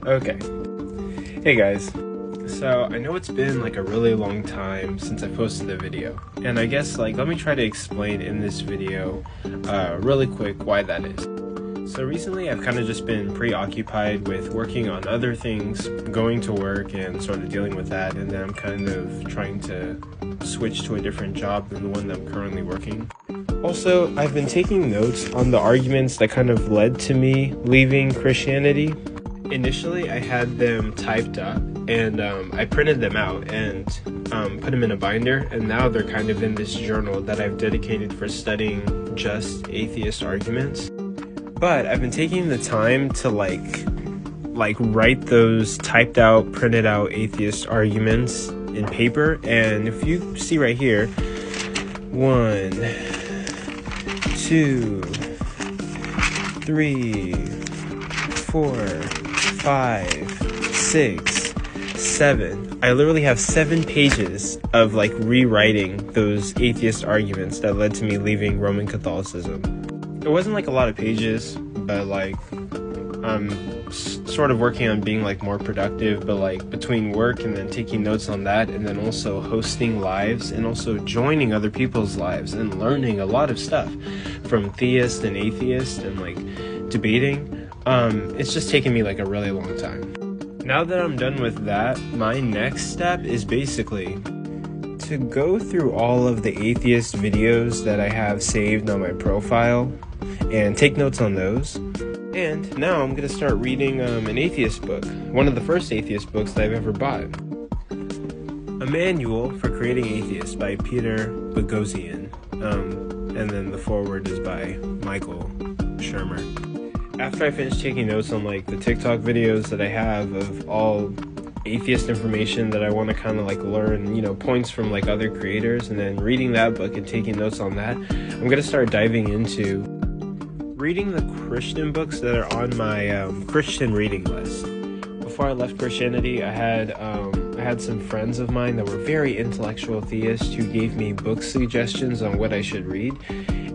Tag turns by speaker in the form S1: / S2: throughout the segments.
S1: Okay. Hey guys. So I know it's been like a really long time since I posted a video, and I guess let me try to explain in this video really quick why that is. So recently I've kind of just been preoccupied with working on other things, going to work and sort of dealing with that, and then I'm kind of trying to switch to a different job than the one that I'm currently working. Also, I've been taking notes on the arguments that kind of led to me leaving Christianity. Initially, I had them typed up, and I printed them out and put them in a binder, and now they're kind of in this journal that I've dedicated for studying just atheist arguments. But I've been taking the time to write those typed out, printed out atheist arguments in paper, and if you see right here, 1, 2, 3, 4, 5, 6, 7. I literally have 7 pages of rewriting those atheist arguments that led to me leaving Roman Catholicism. It wasn't a lot of pages, but I'm sort of working on being more productive, but between work and then taking notes on that, and then also hosting lives and also joining other people's lives and learning a lot of stuff from theists and atheists and debating. It's just taken me a really long time. Now that I'm done with that, my next step is basically to go through all of the atheist videos that I have saved on my profile and take notes on those. And now I'm going to start reading an atheist book, one of the first atheist books that I've ever bought. A Manual for Creating Atheists by Peter Boghossian, and then the foreword is by Michael Shermer. After I finish taking notes on the TikTok videos that I have of all atheist information that I want to kind of learn, points from other creators, and then reading that book and taking notes on that, I'm going to start diving into reading the Christian books that are on my Christian reading list. Before I left Christianity, I had some friends of mine that were very intellectual theists who gave me book suggestions on what I should read.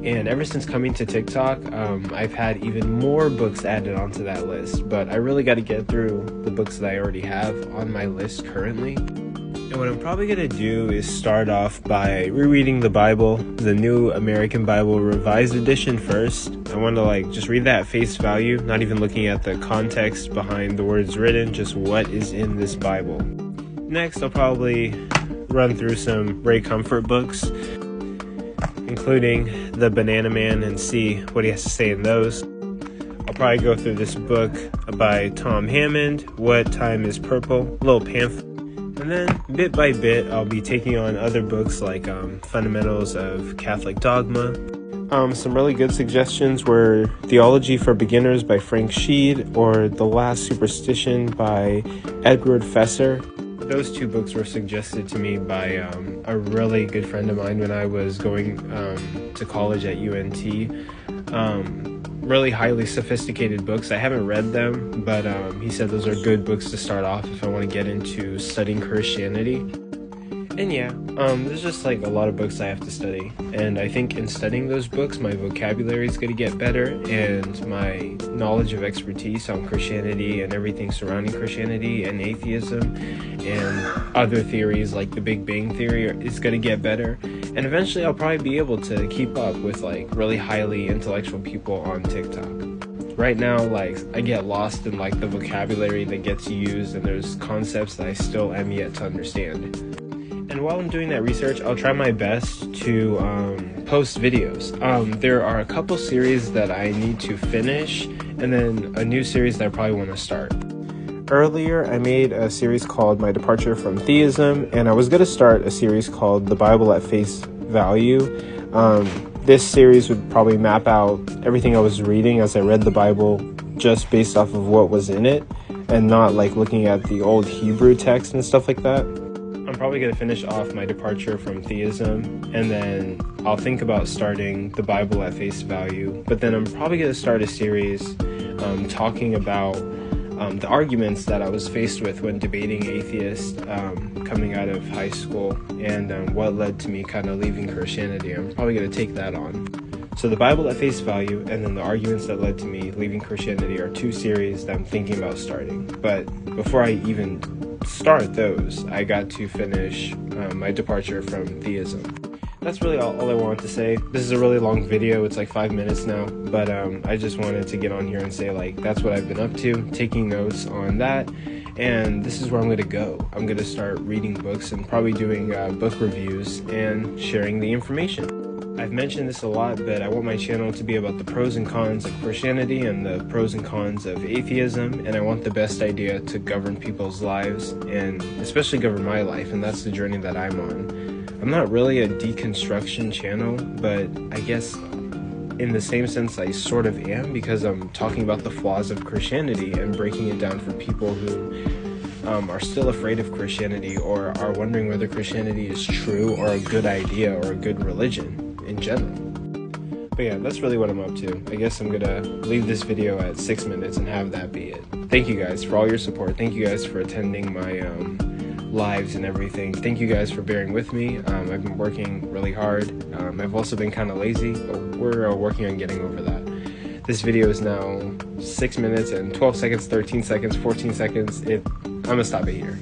S1: And ever since coming to TikTok, I've had even more books added onto that list. But I really got to get through the books that I already have on my list currently. And what I'm probably going to do is start off by rereading the Bible, the New American Bible Revised Edition first. I want to just read that at face value, not even looking at the context behind the words written, just what is in this Bible. Next, I'll probably run through some Ray Comfort books, including The Banana Man, and see what he has to say in those. I'll probably go through this book by Tom Hammond, What Time is Purple, little pamphlet. And then, bit by bit, I'll be taking on other books like Fundamentals of Catholic Dogma. Some really good suggestions were Theology for Beginners by Frank Sheed, or The Last Superstition by Edward Fesser. Those 2 books were suggested to me by a really good friend of mine when I was going to college at UNT. Really highly sophisticated books. I haven't read them, but he said those are good books to start off if I want to get into studying Christianity. And yeah, there's just a lot of books I have to study, and I think in studying those books my vocabulary is going to get better, and my knowledge of expertise on Christianity and everything surrounding Christianity and atheism and other theories like the Big Bang Theory is going to get better, and eventually I'll probably be able to keep up with really highly intellectual people on TikTok. Right now, I get lost in the vocabulary that gets used, and there's concepts that I still am yet to understand. And while I'm doing that research, I'll try my best to post videos. There are a couple series that I need to finish, and then a new series that I probably want to start. Earlier, I made a series called My Departure from Theism, and I was going to start a series called The Bible at Face Value. This series would probably map out everything I was reading as I read the Bible just based off of what was in it, and not looking at the old Hebrew text and stuff like that. I'm probably going to finish off My Departure from Theism, and then I'll think about starting the Bible at face value. But then I'm probably going to start a series talking about the arguments that I was faced with when debating atheists coming out of high school, and what led to me kind of leaving Christianity. I'm probably going to take that on. So the Bible at face value and then the arguments that led to me leaving Christianity are two series that I'm thinking about starting. But before I even start those, I got to finish my departure from theism. That's really all I wanted to say. This is a really long video, it's like 5 minutes now, but I just wanted to get on here and say, like, that's what I've been up to, taking notes on that, and this is where I'm going to go. I'm going to start reading books and probably doing book reviews and sharing the information. I've mentioned this a lot, but I want my channel to be about the pros and cons of Christianity and the pros and cons of atheism, and I want the best idea to govern people's lives, and especially govern my life, and that's the journey that I'm on. I'm not really a deconstruction channel, but I guess in the same sense I sort of am, because I'm talking about the flaws of Christianity and breaking it down for people who are still afraid of Christianity or are wondering whether Christianity is true or a good idea or a good religion in general. But yeah, that's really what I'm up to. I guess I'm gonna leave this video at 6 minutes and have that be it. Thank you guys for all your support. Thank you guys for attending my lives and everything. Thank you guys for bearing with me. I've been working really hard. I've also been kind of lazy, but we're working on getting over that. This video is now 6 minutes and 12 seconds, 13 seconds, 14 seconds. I'm gonna stop it here.